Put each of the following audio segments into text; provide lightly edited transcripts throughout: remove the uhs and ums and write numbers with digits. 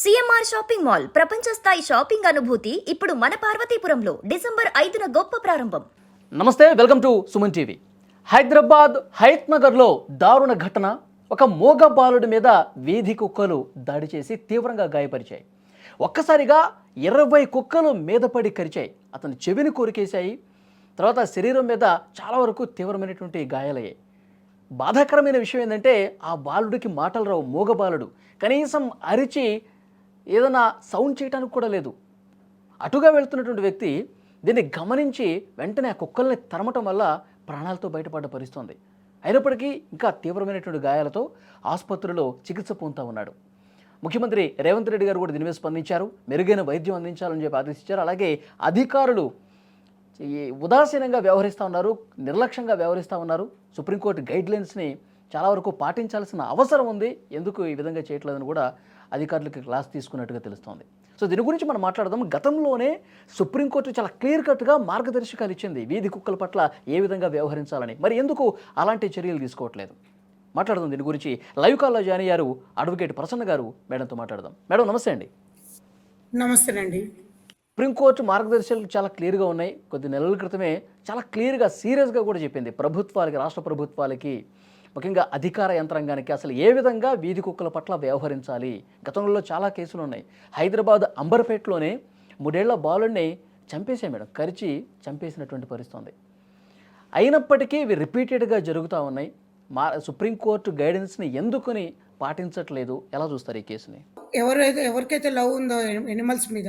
CMR shopping mall ప్రపంచ స్థాయి shopping అనుభూతి ఇప్పుడు మన పార్వతీపురంలో డిసెంబర్ 5న గొప్ప ప్రారంభం. నమస్తే, welcome to Suman TV. Hyderabad హయత్ నగర్లో దారుణ ఘటన. ఒక మూగ బాలుడి మీద వీధి కుక్కలు దాడి చేసి తీవ్రంగా గాయపరిచాయి. ఒక్కసారిగా 20 కుక్కలు మీద పడి కరిచాయి. అతని చెవిని కొరికేశాయి. తర్వాత శరీరం మీద చాలా వరకు తీవ్రమైనటువంటి గాయాలయ్యాయి. బాధాకరమైన విషయం ఏంటంటే ఆ బాలుడికి మాటలు రావు. మూగ బాలుడు కనీసం అరిచి ఏదైనా సౌండ్ చేయడానికి కూడా లేదు. అటుగా వెళ్తున్నటువంటి వ్యక్తి దీన్ని గమనించి వెంటనే ఆ కుక్కల్ని తరమటం వల్ల ప్రాణాలతో బయటపడ్డ పరిస్థితుంది. అయినప్పటికీ ఇంకా తీవ్రమైనటువంటి గాయాలతో ఆసుపత్రిలో చికిత్స పొందుతూ ఉన్నాడు. ముఖ్యమంత్రి రేవంత్ రెడ్డి గారు కూడా దీని మీద స్పందించారు. మెరుగైన వైద్యం అందించాలని చెప్పి ఆదేశించారు. అలాగే అధికారులు ఉదాసీనంగా వ్యవహరిస్తూ ఉన్నారు, నిర్లక్ష్యంగా వ్యవహరిస్తూ ఉన్నారు. సుప్రీంకోర్టు గైడ్లైన్స్ని చాలా వరకు పాటించాల్సిన అవసరం ఉంది. ఎందుకు ఈ విధంగా చేయట్లేదని కూడా అధికారులకి క్లాస్ తీసుకున్నట్టుగా తెలుస్తోంది. సో దీని గురించి మనం మాట్లాడదాం. గతంలోనే సుప్రీంకోర్టు చాలా క్లియర్ కట్గా మార్గదర్శకాలు ఇచ్చింది వీధి కుక్కల పట్ల ఏ విధంగా వ్యవహరించాలని. మరి ఎందుకు అలాంటి చర్యలు తీసుకోవట్లేదు? మాట్లాడదాం దీని గురించి. లైవ్ కాల్లో జాయిన్ అయ్యారు అడ్వకేట్ ప్రసన్న గారు. మేడంతో మాట్లాడదాం. మేడం నమస్తే అండి. నమస్తేనండి. సుప్రీంకోర్టు మార్గదర్శకాలు చాలా క్లియర్గా ఉన్నాయి. కొద్ది నెలల క్రితమే చాలా క్లియర్గా సీరియస్గా కూడా చెప్పింది ప్రభుత్వాలకి, రాష్ట్ర ప్రభుత్వాలకి, ముఖ్యంగా అధికార యంత్రాంగానికి అసలు ఏ విధంగా వీధి కుక్కల పట్ల వ్యవహరించాలి. గతంలో చాలా కేసులు ఉన్నాయి. హైదరాబాద్ అంబర్పేటలోనే 3 ఏళ్ల బాలుడిని చంపేసే మేడం, కరిచి చంపేసినటువంటి పరిస్థితి ఉంది. అయినప్పటికీ ఇవి రిపీటెడ్గా జరుగుతూ ఉన్నాయి. సుప్రీంకోర్టు గైడెన్స్ని ఎందుకని పాటించట్లేదు? ఎలా చూస్తారు ఈ కేసుని? ఎవరికైతే లవ్ ఉందో ఎనిమల్స్ మీద,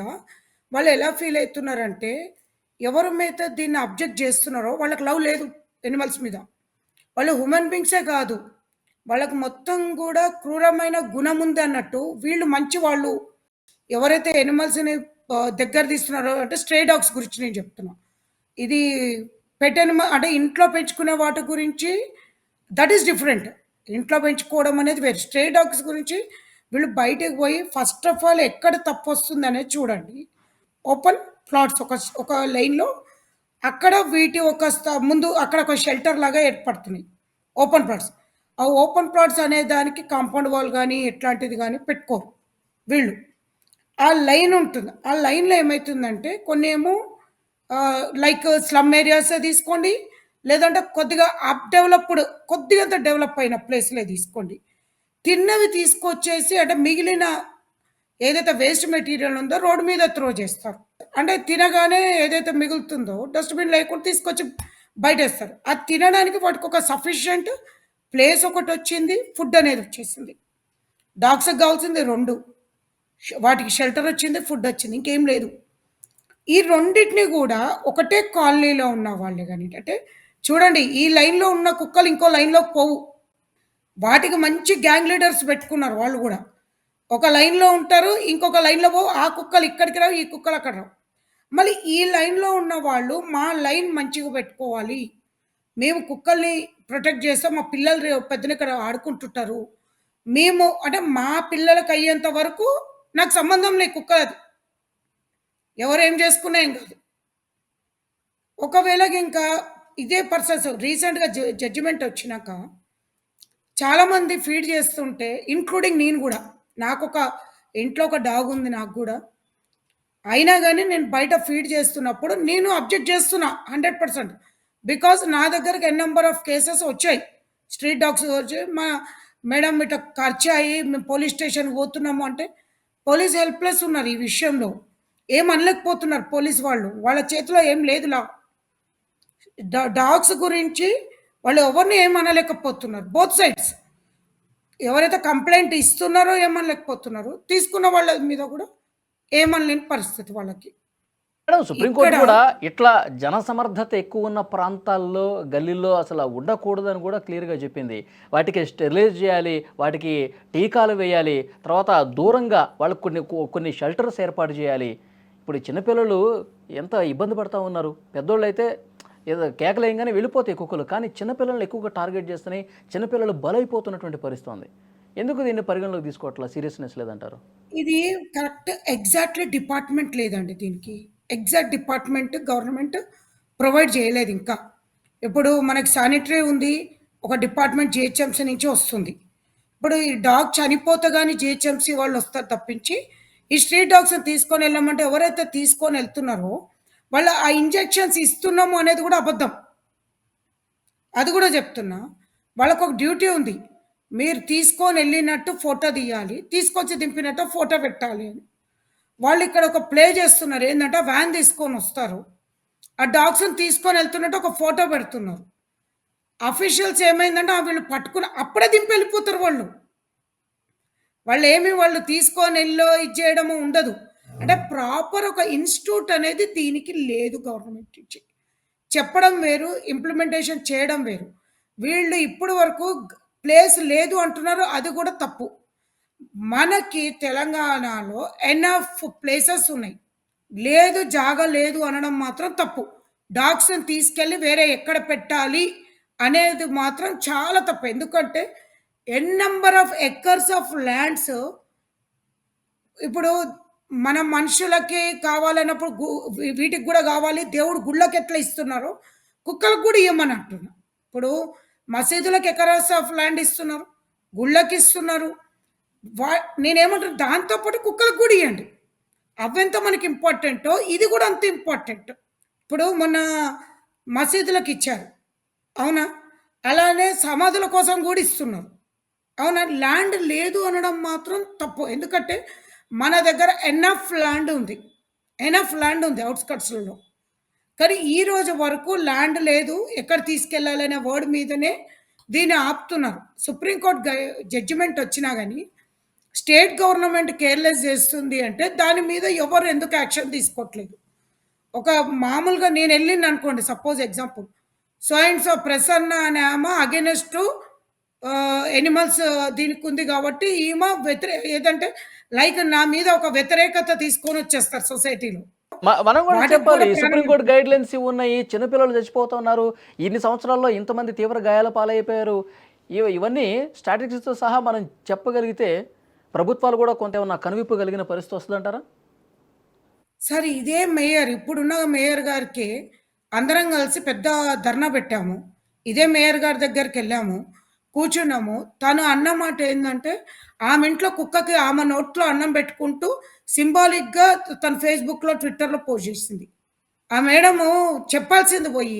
వాళ్ళు ఎలా ఫీల్ అవుతున్నారంటే, ఎవరి మీద దీన్ని అబ్జెక్ట్ చేస్తున్నారో వాళ్ళకి లవ్ లేదు ఎనిమల్స్ మీద. వాళ్ళు హ్యూమన్ బీయింగ్సే కాదు, వాళ్ళకి మొత్తం కూడా క్రూరమైన గుణం ఉంది అన్నట్టు. వీళ్ళు మంచి వాళ్ళు. ఎవరైతే ఎనిమల్స్ని దగ్గర తీస్తున్నారో, అంటే స్ట్రే డాగ్స్ గురించి నేను చెప్తున్నా. ఇది పెట్ ఎనిమల్ అంటే ఇంట్లో పెంచుకునే వాటి గురించి దట్ ఈస్ డిఫరెంట్. ఇంట్లో పెంచుకోవడం అనేది వేరు. స్ట్రే డాగ్స్ గురించి వీళ్ళు బయటకు పోయి ఫస్ట్ ఆఫ్ ఆల్ ఎక్కడ తప్పు వస్తుంది అనేది చూడండి. ఓపెన్ ప్లాట్స్ ఒక లైన్లో అక్కడ వీటి ముందు అక్కడ ఒక షెల్టర్ లాగా ఏర్పడుతున్నాయి ఓపెన్ ప్లాట్స్. ఆ ఓపెన్ ప్లాట్స్ అనే దానికి కాంపౌండ్ వాల్ కానీ ఎట్లాంటిది కానీ పెట్టుకోరు వీళ్ళు. ఆ లైన్ ఉంటుంది. ఆ లైన్లో ఏమవుతుందంటే కొన్ని ఏమో లైక్ స్లమ్ ఏరియాసే తీసుకోండి, లేదంటే కొద్దిగా కొద్దిగా డెవలప్ అయిన ప్లేస్లే తీసుకోండి. తిన్నవి తీసుకొచ్చేసి అంటే మిగిలిన ఏదైతే వేస్ట్ మెటీరియల్ ఉందో రోడ్డు మీద త్రో చేస్తారు. అంటే తినగానే ఏదైతే మిగులుతుందో డస్ట్బిన్ లేకుండా తీసుకొచ్చి బయటేస్తారు. అది తినడానికి వాటికి ఒక సఫిషియంట్ ప్లేస్ ఒకటి వచ్చింది, ఫుడ్ అనేది వచ్చేసింది. డాగ్స్కి కావాల్సింది 2, వాటికి షెల్టర్ వచ్చింది, ఫుడ్ వచ్చింది, ఇంకేం లేదు. ఈ రెండింటిని కూడా ఒకటే కాలనీలో ఉన్న వాళ్ళే కానీ, అంటే చూడండి, ఈ లైన్లో ఉన్న కుక్కలు ఇంకో లైన్లోకి పోవు. వాటికి మంచి గ్యాంగ్ లీడర్స్ పెట్టుకున్నారు వాళ్ళు కూడా. ఒక లైన్లో ఉంటారు, ఇంకొక లైన్లో పోవు. ఆ కుక్కలు ఇక్కడికి రావు, ఈ కుక్కలు అక్కడ రావు. మళ్ళీ ఈ లైన్లో ఉన్న వాళ్ళు మా లైన్ మంచిగా పెట్టుకోవాలి, మేము కుక్కల్ని ప్రొటెక్ట్ చేస్తాం, మా పిల్లలు పెద్దలు ఇక్కడ ఆడుకుంటుంటారు, మేము అంటే మా పిల్లలకి అయ్యేంత వరకు నాకు సంబంధం లేదు కుక్కలది, ఎవరేం చేసుకున్నా ఏం కాదు. ఒకవేళ ఇంకా ఇదే పర్సన్స్ రీసెంట్గా జడ్జిమెంట్ వచ్చినాక చాలామంది ఫీడ్ చేస్తుంటే, ఇంక్లూడింగ్ నేను కూడా, నాకు ఒక ఇంట్లో ఒక డాగ్ ఉంది నాకు కూడా, అయినా కానీ నేను బయట ఫీడ్ చేస్తున్నప్పుడు నేను అబ్జెక్ట్ చేస్తున్నా 100%. బికాజ్ నా దగ్గరకు ఎన్ నెంబర్ ఆఫ్ కేసెస్ వచ్చాయి. స్ట్రీట్ డాగ్స్ వచ్చి మేడం ఇట్లా ఖర్చాయి, మేము పోలీస్ స్టేషన్కి పోతున్నాము అంటే, పోలీస్ హెల్ప్లెస్ ఉన్నారు ఈ విషయంలో. ఏం అనలేకపోతున్నారు పోలీస్ వాళ్ళు, వాళ్ళ చేతిలో ఏం లేదులా. డాగ్స్ గురించి వాళ్ళు ఎవరిని ఏమనలేకపోతున్నారు, బోత్ సైడ్స్. ఎవరైతే కంప్లైంట్ ఇస్తున్నారో ఏమనలేకపోతున్నారు, తీసుకున్న వాళ్ళ మీద కూడా ఏమనలేని పరిస్థితి వాళ్ళకి. మేడం సుప్రీంకోర్టు కూడా ఇట్లా జనసమర్థత ఎక్కువ ఉన్న ప్రాంతాల్లో, గల్లీల్లో అసలు ఉండకూడదని కూడా క్లియర్గా చెప్పింది. వాటికి స్టెరిలైజ్ చేయాలి, వాటికి టీకాలు వేయాలి, తర్వాత దూరంగా వాళ్ళకి కొన్ని షెల్టర్స్ ఏర్పాటు చేయాలి. ఇప్పుడు చిన్నపిల్లలు ఎంత ఇబ్బంది పడుతూ ఉన్నారు. పెద్దోళ్ళు అయితే ఏదో కేకలేయంగానే వెళ్ళిపోతాయి కుక్కలు, కానీ చిన్నపిల్లలను ఎక్కువగా టార్గెట్ చేస్తున్నాయి. చిన్నపిల్లలు బలైపోతున్నటువంటి పరిస్థితి ఉంది. ఎందుకు దీన్ని పరిగణలోకి తీసుకోవట్లా? సీరియస్నెస్ లేదంటారు? ఇది కరెక్ట్ ఎగ్జాక్ట్లీ డిపార్ట్మెంట్ లేదండి దీనికి. ఎగ్జాక్ట్ డిపార్ట్మెంట్ గవర్నమెంట్ ప్రొవైడ్ చేయలేదు ఇంకా. ఇప్పుడు మనకి శానిటరీ ఉంది, ఒక డిపార్ట్మెంట్ జిహెచ్ఎంసీ నుంచి వస్తుంది. ఇప్పుడు ఈ డాగ్ చనిపోతే గాని జీహెచ్ఎంసీ వాళ్ళు వస్తారు తప్పించి, ఈ స్ట్రీట్ డాగ్స్‌ని తీసుకొని వెళ్ళమంటే ఎవరైతే తీసుకొని వెళ్తున్నారో, వాళ్ళు ఆ ఇంజెక్షన్స్ ఇస్తున్నాము అనేది కూడా అబద్ధం. అది కూడా చెప్తున్నా. వాళ్ళకొక డ్యూటీ ఉంది. మీరు తీసుకొని వెళ్ళినట్టు ఫోటో తీయాలి. తీసుకొచ్చి దింపినట్టు ఫోటో పెట్టాలి అని. వాళ్ళు ఇక్కడ ఒక ప్లే చేస్తున్నారు. ఏందంటే వ్యాన్ తీసుకొనొస్తారు. ఆ డాగ్స్‌ని తీసుకొని వెళ్తున్నట్టు ఒక ఫోటో పెడుతున్నారు. అఫీషియల్స్ ఏమైందంటే వీళ్ళు పట్టుకుని అప్పుడే దింపి వెళ్ళిపోతారు వాళ్ళు. వాళ్ళు తీసుకొనెళ్ళో ఇది చేయడము ఉండదు. అంటే ప్రాపర్ ఒక ఇన్‌స్టిట్యూట్ అనేది దీనికి లేదు గవర్నమెంట్ నుంచి. చెప్పడం వేరు, ఇంప్లిమెంటేషన్ చేయడం వేరు. వీళ్ళు ఇప్పటి వరకు ప్లేస్ లేదు అంటున్నారు. అది కూడా తప్పు. మనకి తెలంగాణలో ఎనఫ్ ప్లేసెస్ ఉన్నాయి. లేదు జాగా లేదు అనడం మాత్రం తప్పు. డాగ్స్‌ని తీసుకెళ్ళి వేరే ఎక్కడ పెట్టాలి అనేది మాత్రం చాలా తప్పు. ఎందుకంటే number of acres of lands ఇప్పుడు మన మనుషులకి కావాలన్నప్పుడు వీటికి కూడా కావాలి. దేవుడు గుళ్ళకి ఎట్లా ఇస్తున్నారో కుక్కలకు కూడా ఇవ్వమని అంటున్నా. ఇప్పుడు మసీదులకు ఎకరాస్ ఆఫ్ ల్యాండ్ ఇస్తున్నారు. గుళ్ళకి ఇస్తున్నారు. వా నేనేమంటున్నా దాంతో పాటు కుక్కలకు కూడా ఇయ్యండి. అవెంత మనకి ఇంపార్టెంటో ఇది కూడా అంత ఇంపార్టెంట్. ఇప్పుడు మొన్న మసీదులకు ఇచ్చారు. అవునా? అలానే సమాధుల కోసం కూడా ఇస్తున్నారు. అవునా? ల్యాండ్ లేదు అనడం మాత్రం తప్పు. ఎందుకంటే మన దగ్గర ఎనఫ్ ల్యాండ్ ఉంది. ఎనఫ్ ల్యాండ్ ఉంది ఔట్‌స్కట్స్‌లలో. కానీ ఈ రోజు వరకు ల్యాండ్ లేదు. ఎక్కడ తీసుకెళ్ళాలనే వర్డ్ మీదనే దీన్ని ఆపుతున్నారు. సుప్రీం కోర్ట్ జడ్జిమెంట్ వచ్చినా గాని స్టేట్ గవర్నమెంట్ కేర్‌లెస్ చేస్తుంది అంటే దాని మీద ఎవరు ఎందుకు యాక్షన్ తీసుకోవట్లేదు. ఒక మామూలుగా నేనెళ్ళిందనుకోండి suppose example. So and so Prasanna అనే ఆమె అగైనెస్ట్ యానిమల్స్ దీనికుంది కాబట్టి ఈమె ఏదంటే లైక్ నా మీద ఒక వ్యతిరేకత తీసుకొనొచ్చేస్తారు సొసైటీలో. మనం కూడా వాటికి చెప్పాలి. కూడా ప్రాణం సుప్రీంకోర్టు గైడ్‌లైన్స్ ఉన్నాయి. చిన్నపిల్లలు చచ్చిపోతున్నారు. ఇన్ని సంవత్సరాల్లో ఇంతమంది తీవ్ర గాయాల పాలైపోయారు. ఇవన్నీ స్టాటిస్టిక్స్‌తో సహా మనం చెప్పగలిగితే ప్రభుత్వాలు కూడా కొంత ఏమన్నా కనువిప్పు కలిగిన పరిస్థితి వస్తదంటారా? సార్ ఇదే మేయర్ ఇప్పుడున్న మేయర్ గారికి అందరం కలిసి పెద్ద ధర్నా పెట్టాము. ఇదే మేయర్ గారి దగ్గరికెళ్ళాము. కూర్చున్నాము. తను అన్న మాట ఏందంటే, ఆమె ఇంట్లో కుక్కకి ఆమె నోట్లో అన్నం పెట్టుకుంటూ సింబాలిక్‌గా తన ఫేస్‌బుక్‌లో, ట్విట్టర్‌లో పోస్ట్ చేసింది. ఆ మేడము చెప్పాల్సింది పోయి,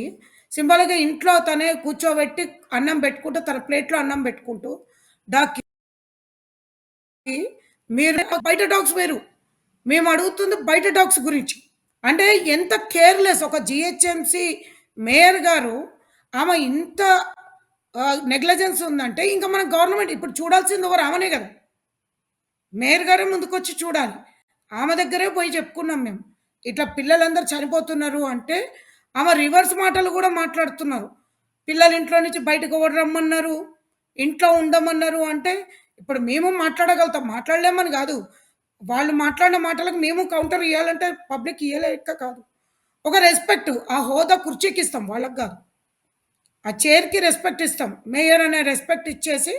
సింబాలిక్‌గా ఇంట్లో తనే కూర్చోబెట్టి అన్నం పెట్టుకుంటూ, తన ప్లేట్‌లో అన్నం పెట్టుకుంటూ, డాగ్‌కి మీరు బయట డాగ్స్ వేరు. మేము అడుగుతుంది బయట డాగ్స్ గురించి. అంటే ఎంత కేర్‌లెస్ ఒక జీహెచ్ఎంసీ మేయర్ గారు ఆమె ఇంత నెగ్లిజెన్స్ ఉందంటే ఇంక మన గవర్నమెంట్ ఇప్పుడు చూడాల్సింది ఎవరు ఆమెనే గదా! మేయర్ గారే ముందుకొచ్చి చూడాలి. ఆమె దగ్గరే పోయి చెప్పుకున్నాం మేము. ఇట్లా పిల్లలందరూ చనిపోతున్నారు అంటే, ఆమె రివర్స్ మాటలు గూడా మాట్లాడుతున్నారు. పిల్లలు ఇంట్లో నుంచి బయటకు ఎవరు రమ్మన్నారు? ఇంట్లో ఉండమన్నారు అంటే, ఇప్పుడు మేము మాట్లాడగలుగుతాం. మాట్లాడలేమని గాదు. వాళ్ళు మాట్లాడిన మాటలకు మేము కౌంటర్ ఇయ్యాలంటే పబ్లిక్ ఇయ్యలేక కాదు. ఒక రెస్పెక్ట్ ఆ హోదా కుర్చీకిస్తాం వాళ్ళకి గాదు. ఆ చైర్‌కి రెస్పెక్ట్ ఇస్తాం. మేయర్ అనే రెస్పెక్ట్ ఇచ్చేసి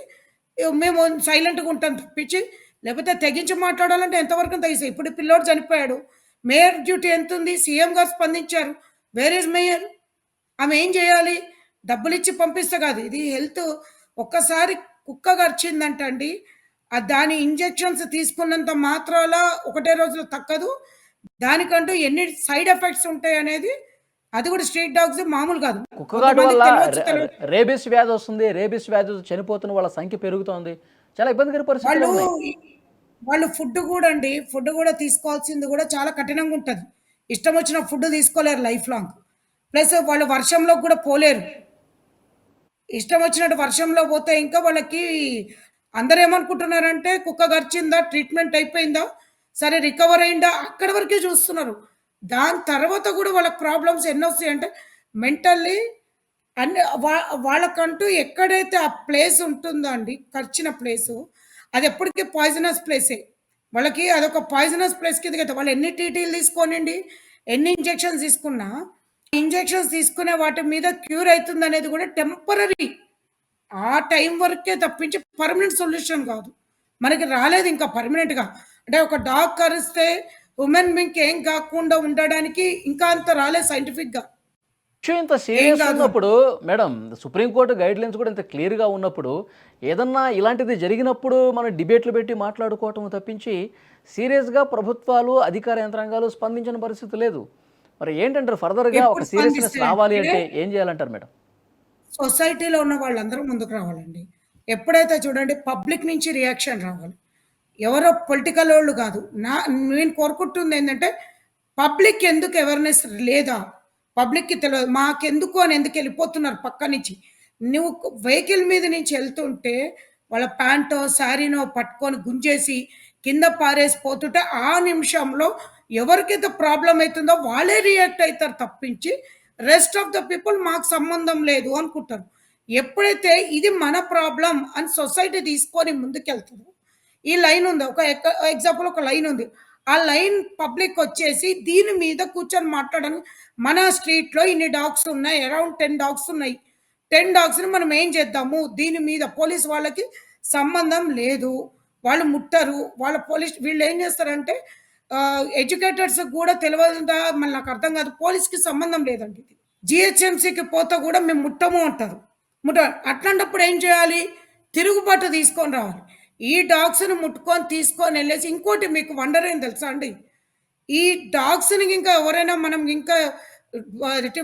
మేము సైలెంట్‌గా ఉంటాం తప్పించి, లేకపోతే తెగించి మాట్లాడాలంటే ఎంతవరకు తెగిసాయి. ఇప్పుడు పిల్లోడు చనిపోయాడు. మేయర్ డ్యూటీ ఎంతుంది? సీఎం గారు స్పందించారు. Where is mayor? ఆమె ఏం చేయాలి? డబ్బులిచ్చి పంపిస్తే కాదు. ఇది హెల్త్ ఒక్కసారి కుక్క కరిచిందంట అండి. దాని ఇంజెక్షన్స్ తీసుకున్నంత మాత్రాల ఒకటే రోజులో తగ్గదు. దానికంటూ ఎన్ని సైడ్ ఎఫెక్ట్స్ ఉంటాయనేది అది కూడా స్ట్రీట్ డాగ్స్ మామూలు కాదు. కుక్కగాటు కొంతమందికి వల్ల తెలవచ్చు తెలవదు. రేబీస్ వ్యాధి వస్తుంది. రేబీస్ వ్యాధితో చనిపోతున్న వాళ్ళ సంఖ్య పెరుగుతోంది. చాలా ఇబ్బందికర పరిస్థితులే వాళ్ళు ఉన్నాయి. వాళ్ళు ఫుడ్ గూడా అండి. ఫుడ్ గూడా తీసుకోవాల్సింది గూడా చాలా కఠినంగా ఉంటది. ఇష్టం వచ్చిన ఫుడ్ తీసుకోలేరు లైఫ్ లాంగ్. ప్లస్ వాళ్ళు వర్షంలోకి గూడా పోలేరు. ఇష్టం వచ్చినట్టు వర్షంలో పోతే ఇంకా వాళ్ళకి అందరేమనుకుంటున్నారంటే కుక్క కరిచిందా? ట్రీట్మెంట్ అయిపోయిందా? సరే రికవర్ అయిందా? అక్కడి వరకే చూస్తున్నారు. దాని తర్వాత గూడా వాళ్ళకి ప్రాబ్లమ్స్ ఎన్నొస్తాయంటే మెంటల్లీ అన్ని వాళ్ళకంటూ ఎక్కడైతే ఆ ప్లేస్ ఉంటుందో అండి, కరిచిన ప్లేసు, అది ఎప్పటికి పాయిజనస్ ప్లేసే. వాళ్ళకి అదొక పాయిజనస్ ప్లేస్ కిందకి అయితే వాళ్ళు ఎన్ని టీటీలు తీసుకోనండి, ఎన్ని ఇంజెక్షన్స్ తీసుకున్నా, ఇంజెక్షన్స్ తీసుకునే వాటి మీద క్యూర్ అయితుందనేది కూడా టెంపరరీ. ఆ టైం వరకే తప్పించి పర్మనెంట్ సొల్యూషన్ కాదు. మనకి రాలేదు ఇంకా పర్మనెంట్‌గా. అంటే ఒక డాగ్ కరిస్తే హ్యూమన్ బీయింగ్‌కి ఏం కాకుండా ఉండడానికి ఇంకా అంత రాలేదు సైంటిఫిక్‌గా. ఇష్యూ ఇంత ఏం సీరియస్ కాదు. ఉన్నప్పుడు మేడం, సుప్రీంకోర్టు గైడ్ లైన్స్ కూడా ఇంత క్లియర్గా ఉన్నప్పుడు ఏదన్నా ఇలాంటిది జరిగినప్పుడు మనం డిబేట్లు పెట్టి మాట్లాడుకోవటం తప్పించి సీరియస్గా ప్రభుత్వాలు అధికార యంత్రాంగాలు స్పందించిన పరిస్థితి లేదు. మరి ఏంటంటారు ఫర్దర్గా ఒక ఎప్పుడు సీరియస్నెస్ రావాలి స్పందిస్తాయంటే అంటే ఏం చేయాలంటారు మేడం? సొసైటీలో ఉన్న వాళ్ళందరూ ముందుకు రావాలండి. ఎప్పుడైతే చూడండి పబ్లిక్ నుంచి రియాక్షన్ రావాలి. ఎవరో పొలిటికలోళ్ళు కాదు. నేను కోరుకుంటుందేంటంటే పబ్లిక్ ఎందుకు అవేర్‌నెస్ లేదా? పబ్లిక్‌కి తెలవదు. మాకెందుకు అని ఎందుకెళ్ళిపోతున్నారు పక్క నుంచి. నువ్వు వెహికల్ మీద నుంచి ఎళ్తుంటే వాళ్ళ ప్యాంటో, శారీనో పట్టుకొని గుంజేసి కింద పారేసి పోతుంటే ఆ నిమిషంలో ఎవరికైతే ప్రాబ్లమ్ అయితుందో వాళ్ళే రియాక్ట్ అయితారు తప్పించి రెస్ట్ ఆఫ్ ద పీపుల్ మాకు సంబంధం లేదు అనుకుంటారు. ఎప్పుడైతే ఇది మన ప్రాబ్లమ్ అని సొసైటీ తీసుకొని ముందుకెళ్తదో ఈ లైన్ ఉంది. ఒక ఎగ్జాంపుల్ ఒక లైన్ ఉంది. ఆ లైన్ పబ్లిక్ వచ్చేసి దీని మీద కూర్చొని మాట్లాడడానికి మన స్ట్రీట్‌లో ఇన్ని డాగ్స్ ఉన్నాయి. అరౌండ్ 10 డాగ్స్ ఉన్నాయి. 10 డాగ్స్‌ని మనం ఏం చేద్దాము? దీని మీద పోలీస్ వాళ్ళకి సంబంధం లేదు. వాళ్ళు ముట్టరు. వాళ్ళ పోలీస్ వీళ్ళేం చేస్తారంటే ఎడ్యుకేటెడ్స్‌కి గూడా తెలవదా మరి నాకు అర్థం కాదు. పోలీస్‌కి సంబంధం లేదండి ఇది. జీహెచ్ఎంసీకి పోతే గూడా మేము ముట్టము అంటారు. ముట్ట అట్లాంటప్పుడు ఏం చేయాలి? తిరుగుబాటు తీసుకొని రావాలి. ఈ డాగ్స్‌ని ముట్టుకొని తీసుకొనెళ్ళేసి ఇంకోటి మీకు వండర్ ఏం తెలుసా అండి? ఈ డాగ్స్‌ని ఇంకా ఎవరైనా మనం ఇంకా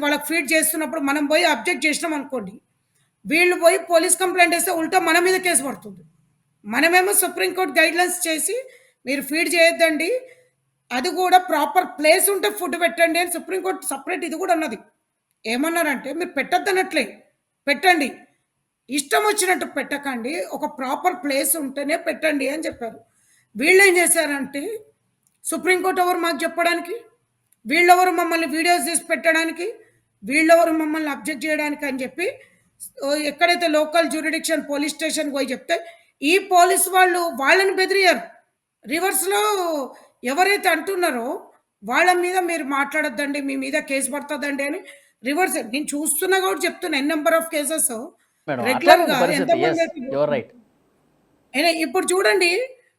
వాళ్ళకి ఫీడ్ చేస్తున్నప్పుడు మనం పోయి అబ్జెక్ట్ చేసినామనుకోండి. వీళ్ళు పోయి పోలీస్ కంప్లెయింట్ ఏస్తే ఉల్టా మన మీద కేస్ పడుతుంది. మనమేమో సుప్రీం కోర్ట్ గైడ్‌లైన్స్ చేసి మీరు ఫీడ్ చేయొద్దండి. అది కూడా ప్రాపర్ ప్లేస్ ఉంటే ఫుడ్ పెట్టండి అని సుప్రీం కోర్ట్ సెపరేట్ ఇది కూడా అన్నది. ఏమన్నారంటే మీరు పెట్టొద్దనట్లే. పెట్టండి. ఇష్టం వచ్చినట్టు పెట్టకండి. ఒక ప్రాపర్ ప్లేస్ ఉంటేనే పెట్టండి అని చెప్పారు. వీళ్ళేం చేశారంటే సుప్రీం కోర్ట్ ఎవరు మాకు చెప్పడానికి? వీళ్ళెవరు మమ్మల్ని వీడియోస్ తీసి పెట్టడానికి? వీళ్ళెవరు మమ్మల్ని అబ్జెక్ట్ చేయడానికి అని చెప్పి ఎక్కడైతే లోకల్ జ్యూరిడిక్షన్ పోలీస్ స్టేషన్‌కి పోయి చెప్తే, ఈ పోలీస్ వాళ్ళు వాళ్ళని బెదిరియ్యరు. రివర్స్‌లో ఎవరైతే అంటున్నారో వాళ్ళ మీద మీరు మాట్లాడొద్దండి. మీ మీద కేస్ పడతదండి అని రివర్స్ నేను చూస్తున్నా కాబట్టి చెప్తున్నా. N number of cases madam అట్లానే ఉంది రెగ్యులర్‌గా పరిస్థితి. యెస్, ఎంతమందైతే యు ఆర్ రైట్. ఇప్పుడు చూడండి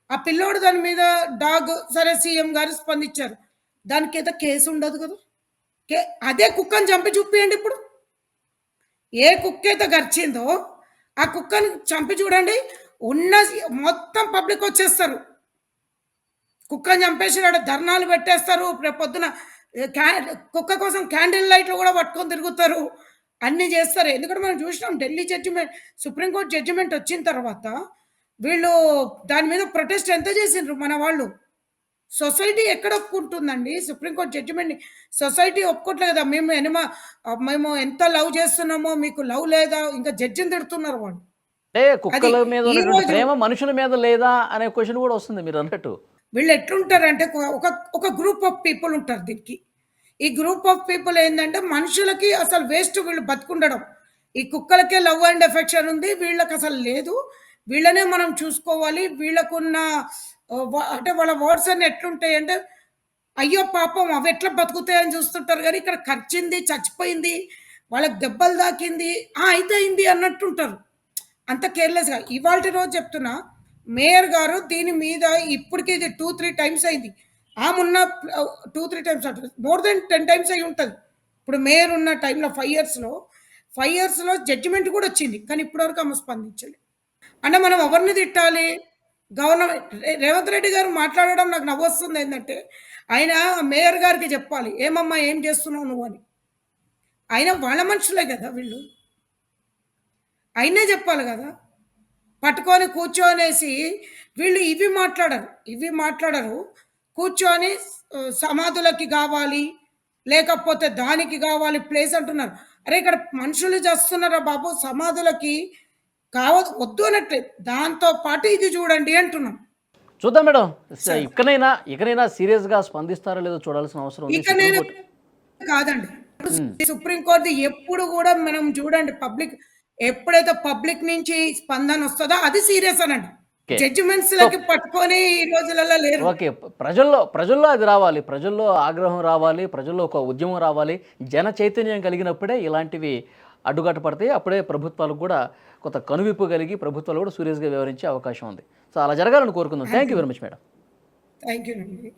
ఆ పిల్లోడు దాని మీద డాగ్ సరే సీఎం గారు స్పందించారు. దానికేదో కేస్ ఉండదు కదా! కే అదే కుక్కని చంపి చూపియండి ఇప్పుడు. ఏ కుక్కైతే గర్చిందో ఆ కుక్కని చంపి చూడండి. ఉన్న మొత్తం పబ్లిక్ వచ్చేస్తారు. కుక్కని చంపేసినాడు ధర్నాలు పెట్టేస్తారు. రేపొద్దున క్యా కుక్క కోసం క్యాండిల్ లైట్లు గూడా పట్టుకొని తిరుగుతారు. అన్నీ జేస్తారు. ఎందుకంటే మనం చూసినాం Delhi judgement supreme court judgement వచ్చిన తర్వాత వీళ్ళు దాని మీద ప్రొటెస్ట్ ఎంత చేసిండ్రు మన వాళ్ళు. సొసైటీ ఎక్కడ ఒప్పుకుంటుందండి? సుప్రీం కోర్ట్ జడ్జిమెంట్‌ని సొసైటీ ఒప్పుకోవట్లేదు కదా! మేము ఎంత లవ్ చేస్తున్నామో మీకు లవ్ లేదా? ఇంకా జడ్జిని తిడుతున్నారు వాళ్ళు. అంటే అది కుక్కల మీద ఉన్నటువంటి ఈరోజు ప్రేమ మనుషుల మీద లేదా అనే క్వశ్చన్ కూడా వస్తుంది మీరు అన్నట్టు. వీళ్ళు ఎట్లుంటారంటే ఒక ఒక గ్రూప్ ఆఫ్ పీపుల్ ఉంటారు దీనికి. ఈ గ్రూప్ ఆఫ్ పీపుల్ ఏందంటే మనుషులకి అసలు వేస్ట్ వీళ్ళు బతికుండడం. ఈ కుక్కలకే లవ్ అండ్ ఎఫెక్షన్ ఉంది. వీళ్ళకసలు లేదు. వీళ్ళనే మనం చూసుకోవాలి. వీళ్ళకున్న అంటే వాళ్ళ వర్డ్స్ అన్నీ ఎట్లుంటాయంటే, అయ్యో పాపం అవెట్లా బతుకుతాయని చూస్తుంటారు గానీ, ఇక్కడ కరిచింది, చచ్చిపోయింది, వాళ్ళకి దెబ్బలు తాకింది, ఆ! అయితే అయింది అన్నట్టుంటారు. అంత కేర్‌లెస్‌గా. ఇవాల్టి రోజు చెప్తున్నా, మేయర్ గారు దీని మీద ఇప్పటికి ఇది 2, 3 టైమ్స్ అయింది. ఆమున్న 2, 3 టైమ్స్ అంటున్నా. మోర్ దెన్ 10 టైమ్స్ అయ్యి ఉంటది. ఇప్పుడు మేయర్ ఉన్న టైంలో 5 ఇయర్స్‌లో జడ్జిమెంట్ కూడా వచ్చింది. కానీ ఇప్పటి వరకు ఆమె స్పందించలే. అంటే మనం ఎవరిని తిట్టాలి? రేవంత్ రెడ్డి గారు మాట్లాడడం నాకు నవ్వొస్తుంది ఏందంటే, ఆయన మేయర్ గారికి చెప్పాలి. "ఏమమ్మా ఏం చేస్తున్నావు నువ్వు" అని. అయినా వాళ్ళ మనుషులే గదా వీళ్ళు. ఆయనే జెప్పాలి గదా! పట్టుకొని కూర్చోనేసి వీళ్ళు ఇవి మాట్లాడరు. కూర్చొని సమాధులకి గావాలి, లేకపోతే దానికి గావాలి ప్లేస్ అంటున్నారు. అరే! ఇక్కడ మనుషులు చస్తున్నారా బాబు! సమాధులకి వద్దు అనట్లేదు. దాంతో పాటు ఇది జూడండి అంటున్నాం. చూద్దాం మేడం. సరే. ఇకనైనా సీరియస్‌గా స్పందిస్తారో లేదో చూడాల్సిన అవసరం ఉంది. ఇక నేను సుప్రీంకోర్టు కాదండి. సుప్రీం కోర్ట్ ఎప్పుడు గూడా మనం చూడండి ఎప్పుడైతే పబ్లిక్ నుంచి స్పందన వస్తదో అది సీరియస్ అనండి. ఓకే. సో జడ్జిమెంట్స్‌లకి పట్టుకొని ఈ రోజులలో లేరు. ఓకే. ప్రజల్లో అది రావాలి. ప్రజల్లో ఆగ్రహం రావాలి. ప్రజల్లో ఒక ఉద్యమం రావాలి. జన చైతన్యం కలిగినప్పుడే ఇలాంటివి అడ్డుకట్ట పడతాయి. అప్పుడే ప్రభుత్వాలకు కూడా కొంత కనువిప్పు కలిగి ప్రభుత్వాలు కూడా సీరియస్‌గా వ్యవహరించే అవకాశం ఉంది. సో అలా జరగాలని కోరుకుందాం. Thank you very much madam. Thank you అండి.